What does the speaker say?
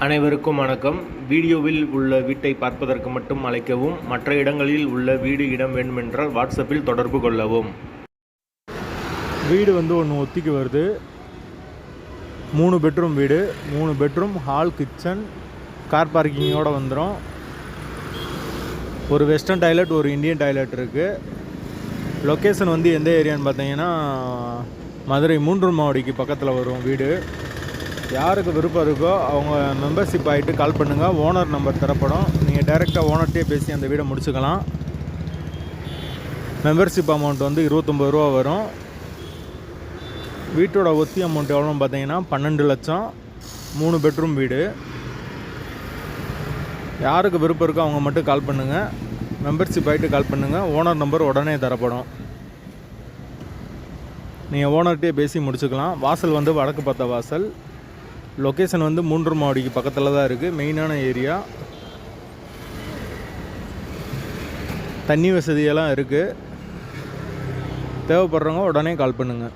அனைவருக்கும் வணக்கம். வீடியோவில் உள்ள வீட்டை பார்ப்பதற்கு மட்டும் அழைக்கவும். மற்ற இடங்களில் உள்ள வீடு இடம் வேண்டுமென்றால் வாட்ஸ்அப்பில் தொடர்பு கொள்ளவும். வீடு ஒன்று ஒத்திக்கு வருது. 3 பெட்ரூம் வீடு. 3 பெட்ரூம், ஹால், கிச்சன், கார் பார்க்கிங்கோடு வந்துடும். ஒரு வெஸ்டர்ன் டாய்லெட், ஒரு இந்தியன் டாய்லெட் இருக்குது. லொக்கேஷன் எந்த ஏரியான்னு பார்த்தீங்கன்னா மதுரை 3 மாவடிக்கு பக்கத்தில் வரும் வீடு. யாருக்கு விருப்பம் இருக்கோ அவங்க மெம்பர்ஷிப் ஆகிட்டு கால் பண்ணுங்கள். ஓனர் நம்பர் தரப்படும். நீங்கள் டைரெக்டாக ஓனர்கிட்டே பேசி அந்த வீடை முடிச்சுக்கலாம். மெம்பர்ஷிப் அமௌண்ட் 29 ரூபா வரும். வீட்டோட ஒத்தி அமௌண்ட் எவ்வளோன்னு பார்த்தீங்கன்னா 12 லட்சம். 3 பெட்ரூம் வீடு. யாருக்கு விருப்பம் இருக்கோ அவங்க மட்டும் கால் பண்ணுங்கள். மெம்பர்ஷிப் ஆகிட்டு கால் பண்ணுங்கள். ஓனர் நம்பர் உடனே தரப்படும். நீங்கள் ஓனர்கிட்டே பேசி முடிச்சுக்கலாம். வாசல் வடக்கு பார்த்த வாசல். லொக்கேஷன் 3 மாவடிக்கு பக்கத்தில் தான் இருக்குது. மெயினான ஏரியா. தண்ணி வசதியெல்லாம் இருக்குது. தேவைப்படுறவங்க உடனே கால் பண்ணுங்கள்.